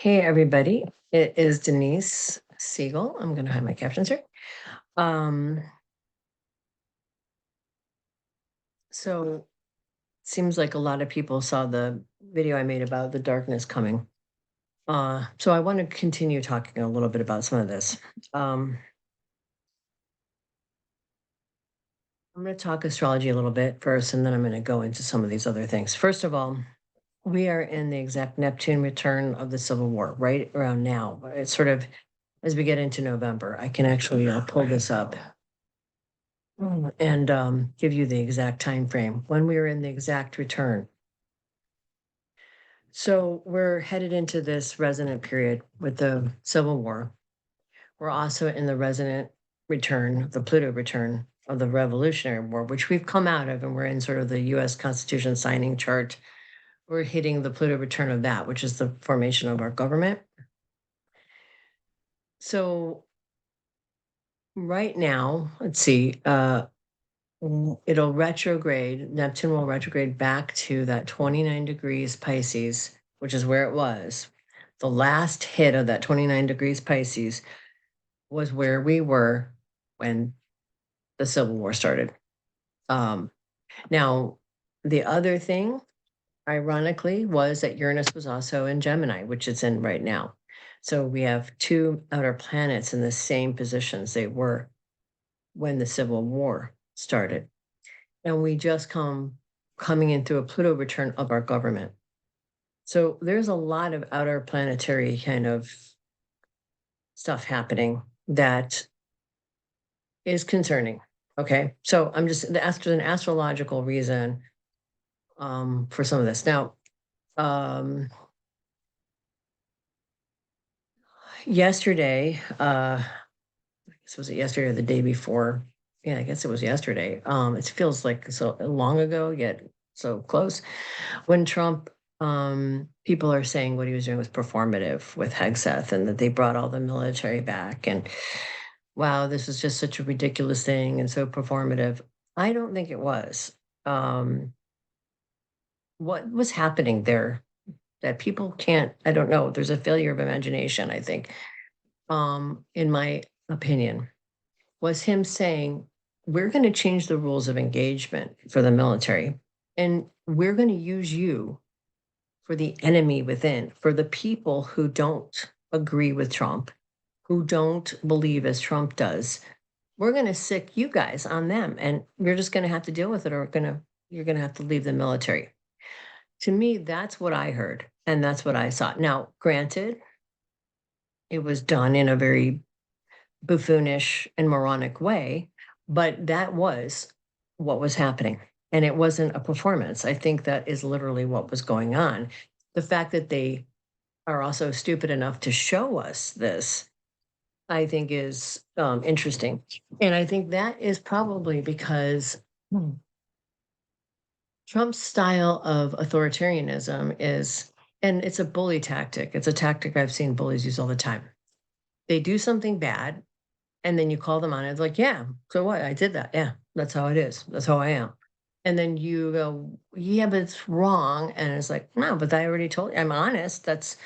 Hey, everybody. It is Denise Siegel. I'm going to hide my captions here. Um, so seems like a lot of people saw the video I made about the darkness coming. So I want to continue talking a little bit about some of this. I'm going to talk astrology a little bit first, and then I'm going to go into some of these other things. First of all, we are in the exact Neptune return of the Civil War, right around now. It's sort of as we get into November. I can actually pull this up and give you the exact time frame when we were in the exact return. So we're headed into this resonant period with the Civil War. We're also in the resonant return, the Pluto return of the Revolutionary War, which we've come out of, and we're in sort of the US Constitution signing chart. We're hitting the Pluto return of that, which is the formation of our government. So right now, let's see, it'll retrograde, Neptune will retrograde back to that 29 degrees Pisces, which is where it was. The last hit of that 29 degrees Pisces was where we were when the Civil War started. Now, the other thing, ironically, was that Uranus was also in Gemini, which it's in right now. So we have two outer planets in the same positions they were when the Civil War started. And we just coming into a Pluto return of our government. So there's a lot of outer planetary kind of stuff happening that is concerning. Okay. So I'm just there's an astrological reason for some of this. Now, yesterday, I guess was it yesterday or the day before? Yeah, I guess it was yesterday. It feels like so long ago, yet so close. When Trump, people are saying what he was doing was performative with Hegseth, and that they brought all the military back, and wow, this is just such a ridiculous thing and so performative. I don't think it was. What was happening there that people can't, I don't know, there's a failure of imagination, I think, in my opinion, was him saying, we're going to change the rules of engagement for the military, and we're going to use you for the enemy within, for the people who don't agree with Trump, who don't believe as Trump does. We're going to sick you guys on them, and you're just going to have to deal with it, or you're going to have to leave the military. To me, that's what I heard, and that's what I saw. Now, granted, it was done in a very buffoonish and moronic way, but that was what was happening. And it wasn't a performance. I think that is literally what was going on. The fact that they are also stupid enough to show us this, I think is interesting. And I think that is probably because Trump's style of authoritarianism is, and it's a bully tactic. It's a tactic I've seen bullies use all the time. They do something bad, and then you call them on it. It's like, yeah, so what? I did that. Yeah, that's how it is. That's how I am. And then you go, yeah, but it's wrong. And it's like, no, but I already told you, I'm honest. That's,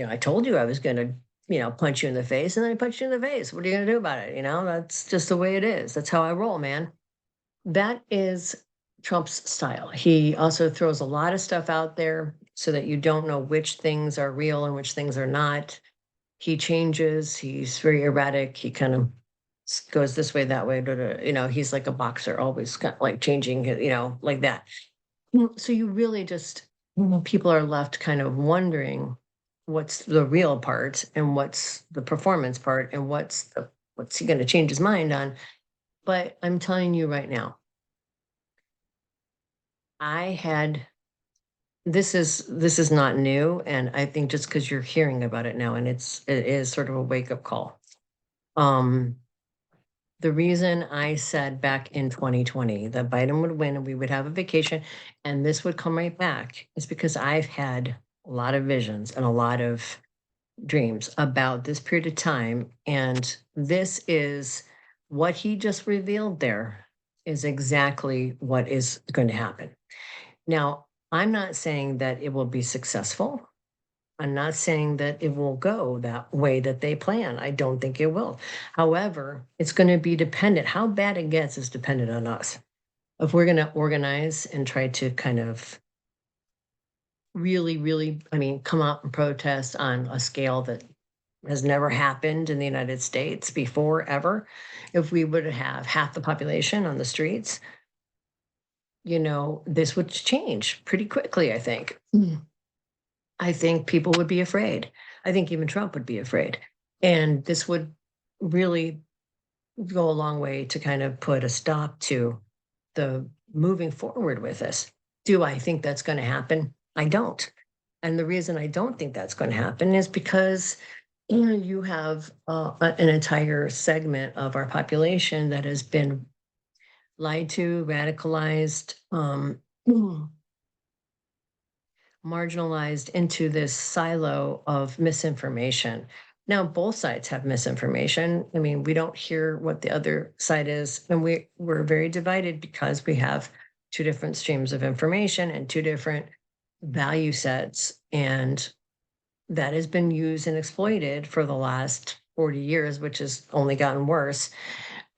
I told you I was going to, punch you in the face, and then I punched you in the face. What are you going to do about it? That's just the way it is. That's how I roll, man. That is Trump's style. He also throws a lot of stuff out there so that you don't know which things are real and which things are not. He changes. He's very erratic. He kind of goes this way, that way. He's like a boxer, always kind of like changing, like that. So you really just, people are left kind of wondering what's the real part and what's the performance part and what's he going to change his mind on. But I'm telling you right now, this is not new, and I think just because you're hearing about it now, and it is sort of a wake-up call. The reason I said back in 2020 that Biden would win and we would have a vacation and this would come right back is because I've had a lot of visions and a lot of dreams about this period of time, and this is what he just revealed there is exactly what is going to happen. Now, I'm not saying that it will be successful. I'm not saying that it will go that way that they plan. I don't think it will. However, it's going to be dependent. How bad it gets is dependent on us. If we're going to organize and try to kind of really, really, I mean, come out and protest on a scale that has never happened in the United States before, ever. If we would have half the population on the streets, this would change pretty quickly, I think. I think people would be afraid. I think even Trump would be afraid. And this would really go a long way to kind of put a stop to the moving forward with this. Do I think that's going to happen? I don't. And the reason I don't think that's going to happen is because you have an entire segment of our population that has been lied to, radicalized, marginalized into this silo of misinformation. Now, both sides have misinformation. I mean, we don't hear what the other side is, and we're very divided because we have two different streams of information and two different value sets, and that has been used and exploited for the last 40 years, which has only gotten worse.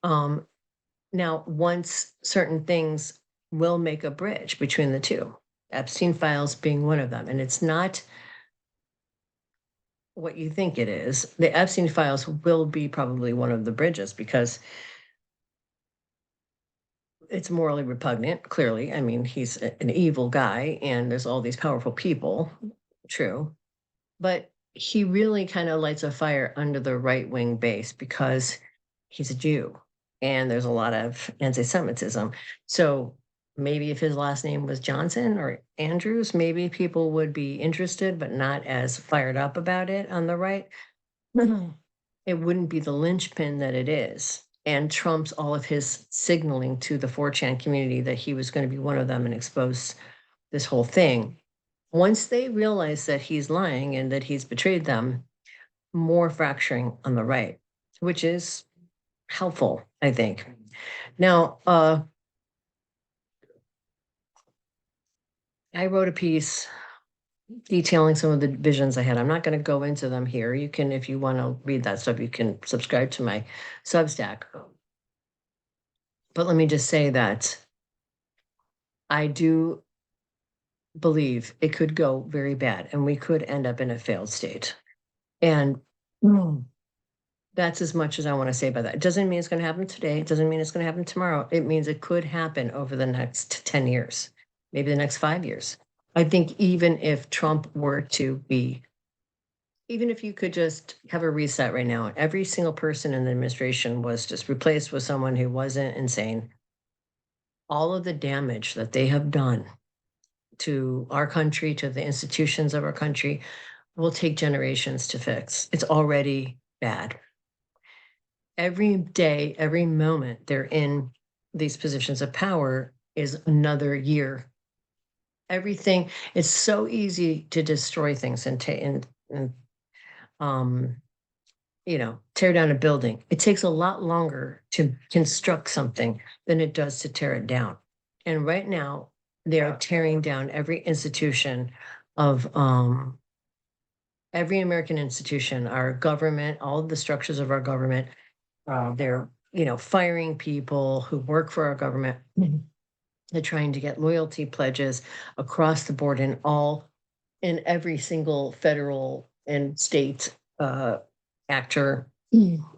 Now, once certain things will make a bridge between the two, Epstein files being one of them. And it's not what you think it is. The Epstein files will be probably one of the bridges because it's morally repugnant, clearly. I mean, he's an evil guy and there's all these powerful people. True. But he really kind of lights a fire under the right wing base because he's a Jew and there's a lot of anti Semitism. So maybe if his last name was Johnson or Andrews, maybe people would be interested, but not as fired up about it on the right. It wouldn't be the linchpin that it is. And trumps all of his signaling to the 4chan community that he was going to be one of them and expose this whole thing. Once they realize that he's lying and that he's betrayed them, more fracturing on the right, which is helpful, I think. Now, I wrote a piece detailing some of the visions I had. I'm not going to go into them here. You can, if you want to read that stuff, you can subscribe to my Substack. But let me just say that I do believe it could go very bad and we could end up in a failed state. And that's as much as I want to say about that. It doesn't mean it's going to happen today. It doesn't mean it's going to happen tomorrow. It means it could happen over the next 10 years, maybe the next 5 years. I think even if Trump were to be, even if you could just have a reset right now, every single person in the administration was just replaced with someone who wasn't insane, all of the damage that they have done to our country, to the institutions of our country, will take generations to fix. It's already bad. Every day, every moment they're in these positions of power is another year. Everything, it's so easy to destroy things and tear down a building. It takes a lot longer to construct something than it does to tear it down. And right now, they're tearing down every institution of every American institution, our government, all of the structures of our government. They're, firing people who work for our government. They're trying to get loyalty pledges across the board in every single federal and state actor.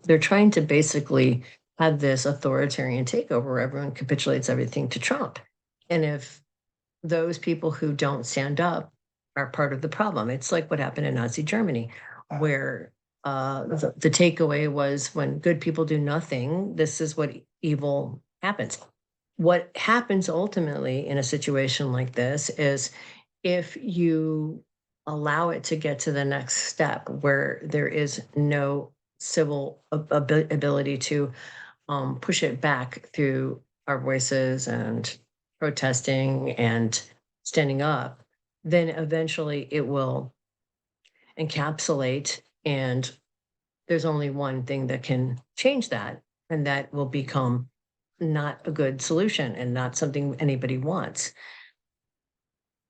They're trying to basically have this authoritarian takeover where everyone capitulates everything to Trump. And if those people who don't stand up are part of the problem, it's like what happened in Nazi Germany, where the takeaway was when good people do nothing, this is what evil happens. What happens ultimately in a situation like this is if you allow it to get to the next step where there is no civil ability to push it back through our voices and protesting and standing up, then eventually it will encapsulate, and there's only one thing that can change that, and that will become not a good solution and not something anybody wants.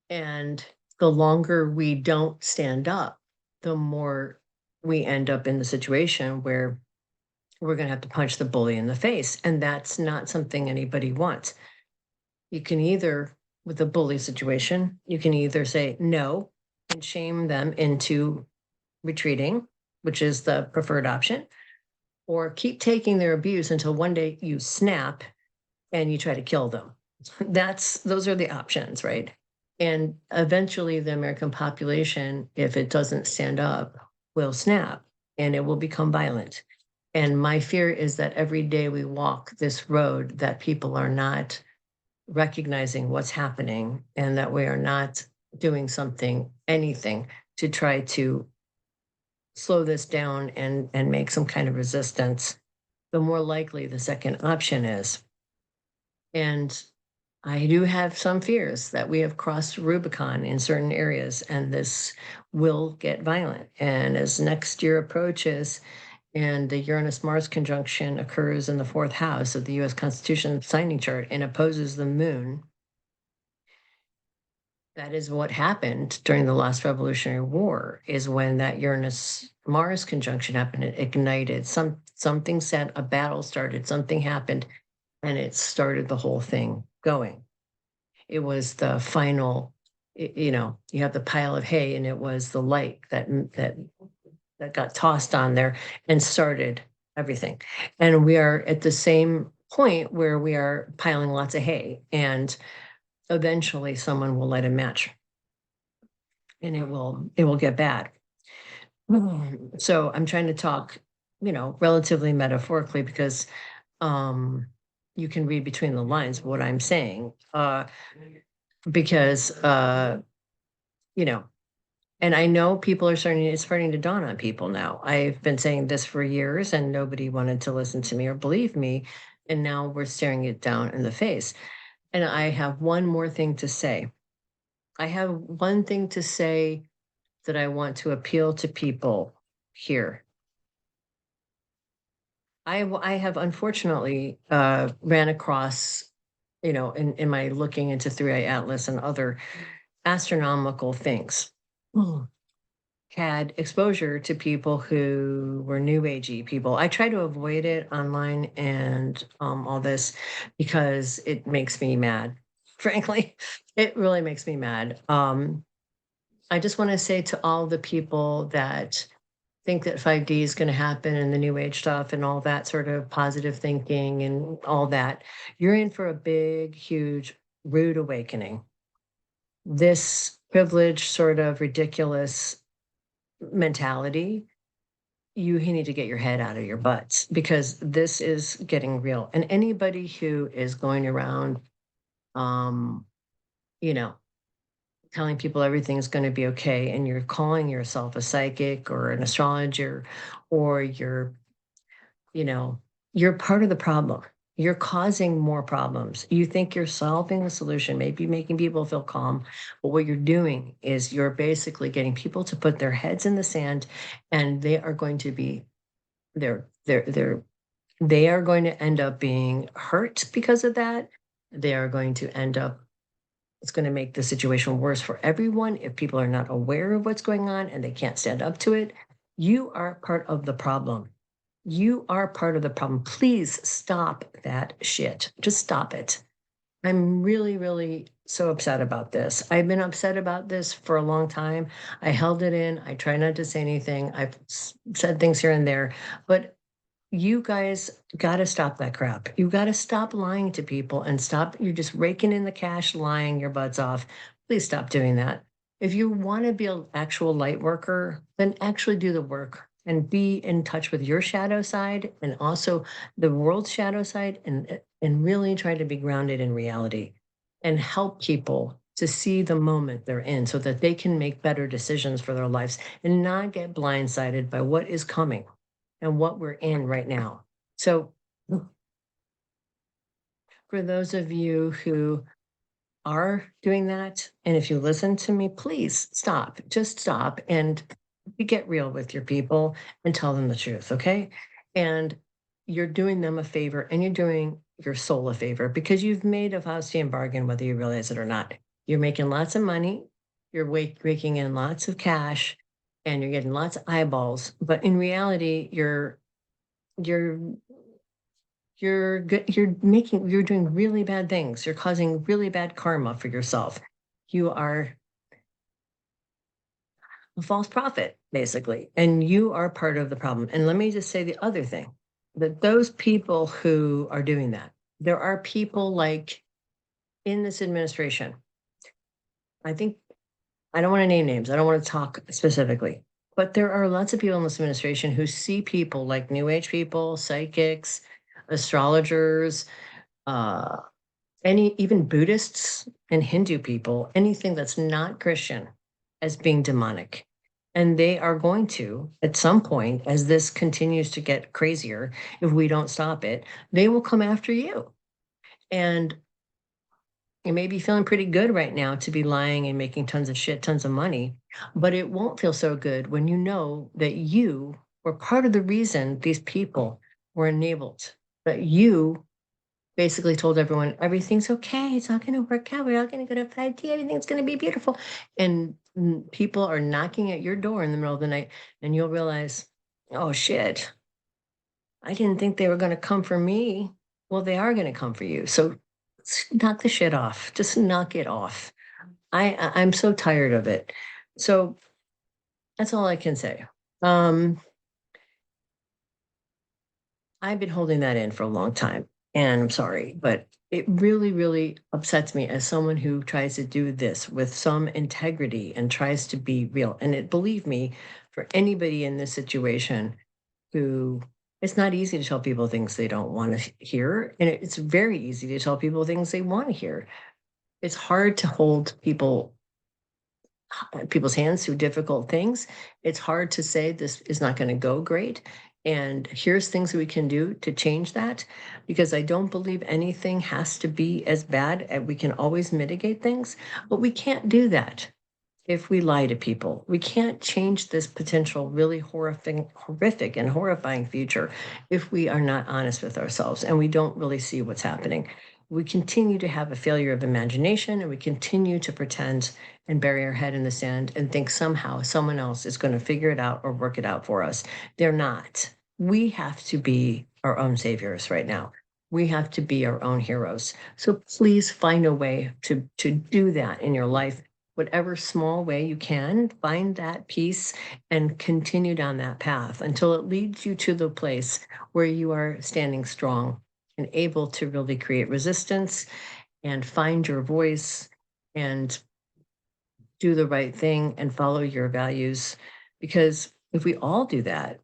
And the longer we don't stand up the more we end up in the situation where we're going to have to punch the bully in the face. And that's not something anybody wants. You can either, with the bully situation, you can either say no and shame them into retreating, which is the preferred option, or keep taking their abuse until one day you snap and you try to kill them. Those are the options, right? And eventually the American population, if it doesn't stand up, will snap and it will become violent. And my fear is that every day we walk this road that people are not recognizing what's happening and that we are not doing anything to try to slow this down and make some kind of resistance, the more likely the second option is. And I do have some fears that we have crossed Rubicon in certain areas and this will get violent. And as next year approaches and the Uranus Mars conjunction occurs in the fourth house of the US Constitution signing chart and opposes the moon, that is what happened during the last Revolutionary War, is when that Uranus Mars conjunction happened. It ignited something, set a battle started, something happened, and it started the whole thing going. It was the final, you have the pile of hay, and it was the light that got tossed on there and started everything. And we are at the same point where we are piling lots of hay, and eventually someone will light a match and it will get bad. So I'm trying to talk, relatively metaphorically because you can read between the lines of what I'm saying. Because and I know people it's starting to dawn on people now. I've been saying this for years and nobody wanted to listen to me or believe me. And now we're staring it down in the face. And I have one more thing to say. I have one thing to say that I want to appeal to people here. I have unfortunately ran across, in my looking into Three-Eye Atlas and other astronomical things, had exposure to people who were new agey people. I try to avoid it online and all this because it makes me mad. Frankly, it really makes me mad. I just want to say to all the people that think that 5D is going to happen and the new age stuff and all that sort of positive thinking and all that, you're in for a big, huge, rude awakening. This privileged, sort of ridiculous mentality, you need to get your head out of your butts because this is getting real. And anybody who is going around, you know, telling people everything's going to be okay and you're calling yourself a psychic or an astrologer or you're part of the problem. You're causing more problems. You think you're solving the solution, maybe making people feel calm, but what you're doing is you're basically getting people to put their heads in the sand, and they are going to be they are going to end up being hurt because of that. They are going to end up It's going to make the situation worse for everyone if people are not aware of what's going on and they can't stand up to it. You are part of the problem. You are part of the problem. Please stop that shit. Just stop it. I'm really, really so upset about this. I've been upset about this for a long time. I held it in. I try not to say anything. I've said things here and there, but you guys got to stop that crap. You got to stop lying to people and stop. You're just raking in the cash, lying your butts off. Please stop doing that. If you want to be an actual light worker, then actually do the work and be in touch with your shadow side and also the world's shadow side and really try to be grounded in reality and help people to see the moment they're in so that they can make better decisions for their lives and not get blindsided by what is coming and what we're in right now. So for those of you who are doing that, and if you listen to me, please stop, just stop and get real with your people and tell them the truth, okay? And you're doing them a favor and you're doing your soul a favor because you've made a Faustian bargain, whether you realize it or not. You're making lots of money, you're raking in lots of cash, and you're getting lots of eyeballs, but in reality, you're you're doing really bad things. You're causing really bad karma for yourself. You are a false prophet, basically, and you are part of the problem. And let me just say the other thing, that those people who are doing that, there are people like in this administration. I think I don't want to name names. I don't want to talk specifically, but there are lots of people in this administration who see people like New Age people, psychics, astrologers, uh, any even Buddhists and Hindu people, anything that's not Christian, as being demonic. And they are going to, at some point, as this continues to get crazier, if we don't stop it, they will come after you. And you may be feeling pretty good right now to be lying and making tons of shit, tons of money, but it won't feel so good when you know that you were part of the reason these people were enabled, that you basically told everyone, everything's okay. It's all going to work out. We're all going to go to 5D. Everything's going to be beautiful. And people are knocking at your door in the middle of the night, and you'll realize, oh shit, I didn't think they were going to come for me. Well, they are going to come for you. So knock the shit off. Just knock it off. I'm so tired of it. So that's all I can say. Um, I've been holding that in for a long time, and I'm sorry, but it really, really upsets me as someone who tries to do this with some integrity and tries to be real. And believe me, for anybody in this situation who it's not easy to tell people things they don't want to hear, and it's very easy to tell people things they want to hear. It's hard to hold people's hands through difficult things. It's hard to say this is not going to go great. And here's things we can do to change that, because I don't believe anything has to be as bad. And we can always mitigate things, but we can't do that if we lie to people. We can't change this potential really horrific and horrifying future if we are not honest with ourselves and we don't really see what's happening. We continue to have a failure of imagination, and we continue to pretend and bury our head in the sand and think somehow someone else is going to figure it out or work it out for us. They're not. We have to be our own saviors right now. We have to be our own heroes. So please find a way to do that in your life. Whatever small way you can, find that peace and continue down that path until it leads you to the place where you are standing strong and able to really create resistance and find your voice and do the right thing and follow your values. Because if we all do that,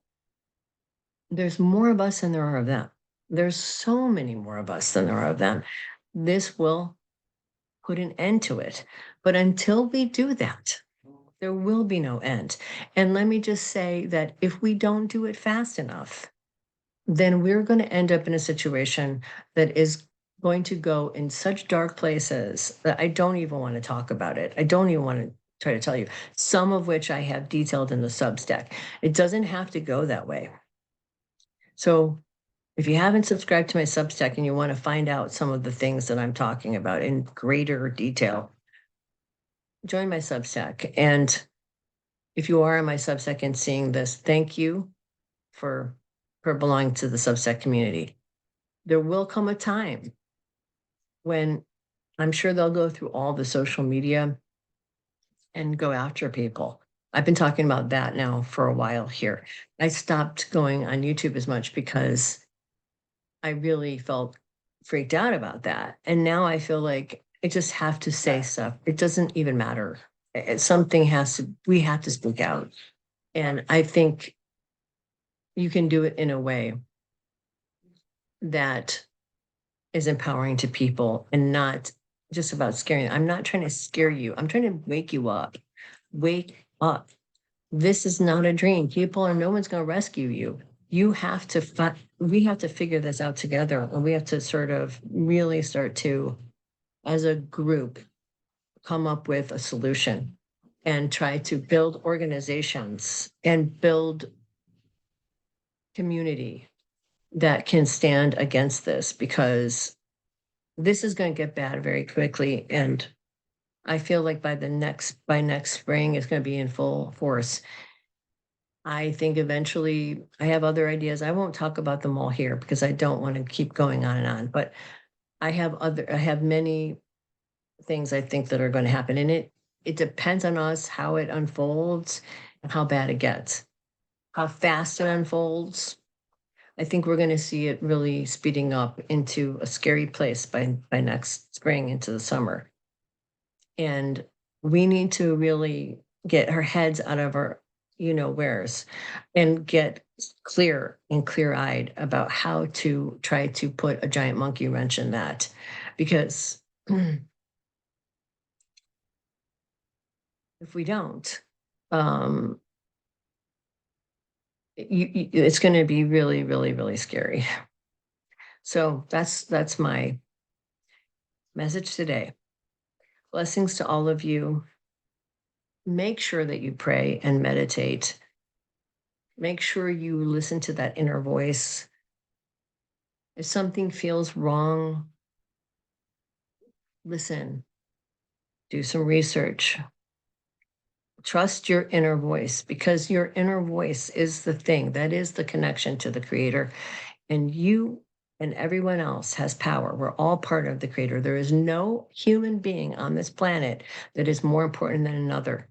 there's more of us than there are of them. There's so many more of us than there are of them. This will put an end to it. But until we do that, there will be no end. And let me just say that if we don't do it fast enough, then we're going to end up in a situation that is going to go in such dark places that I don't even want to talk about it. I don't even want to try to tell you, some of which I have detailed in the Substack. It doesn't have to go that way. So if you haven't subscribed to my Substack and you want to find out some of the things that I'm talking about in greater detail, join my Substack. And if you are in my Substack and seeing this, thank you for belonging to the Substack community. There will come a time when I'm sure they'll go through all the social media and go after people. I've been talking about that now for a while here. I stopped going on YouTube as much because I really felt freaked out about that. And now I feel like I just have to say stuff. It doesn't even matter. We have to speak out. And I think you can do it in a way that is empowering to people and not just about scaring them. I'm not trying to scare you. I'm trying to wake you up. Wake up. This is not a dream. No one's going to rescue you. We have to figure this out together, and we have to sort of really start to, as a group, come up with a solution and try to build organizations and build community that can stand against this, because this is going to get bad very quickly. And I feel like by next spring, it's going to be in full force. I think eventually I have other ideas. I won't talk about them all here because I don't want to keep going on and on, but I have many things I think that are going to happen. And it depends on us how it unfolds and how bad it gets. How fast it unfolds. I think we're going to see it really speeding up into a scary place by next spring into the summer. And we need to really get our heads out of our wheres and get clear and clear-eyed about how to try to put a giant monkey wrench in that. Because if we don't, um, it's going to be really, really, really scary. So that's my message today. Blessings to all of you. Make sure that you pray and meditate. Make sure you listen to that inner voice. If something feels wrong, listen. Do some research. Trust your inner voice, because your inner voice is the thing that is the connection to the creator. And you and everyone else has power. We're all part of the creator. There is no human being on this planet that is more important than another.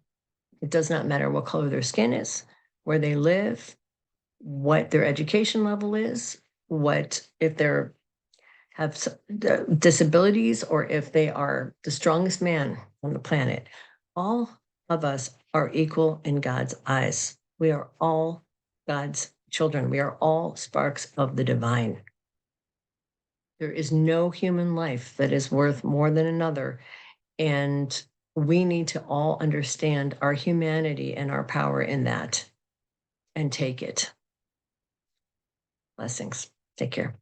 It does not matter what color their skin is, where they live, what their education level is, what if they're have disabilities, or if they are the strongest man on the planet. All of us are equal in God's eyes. We are all God's children. We are all sparks of the divine. There is no human life that is worth more than another. And we need to all understand our humanity and our power in that and take it. Blessings. Take care.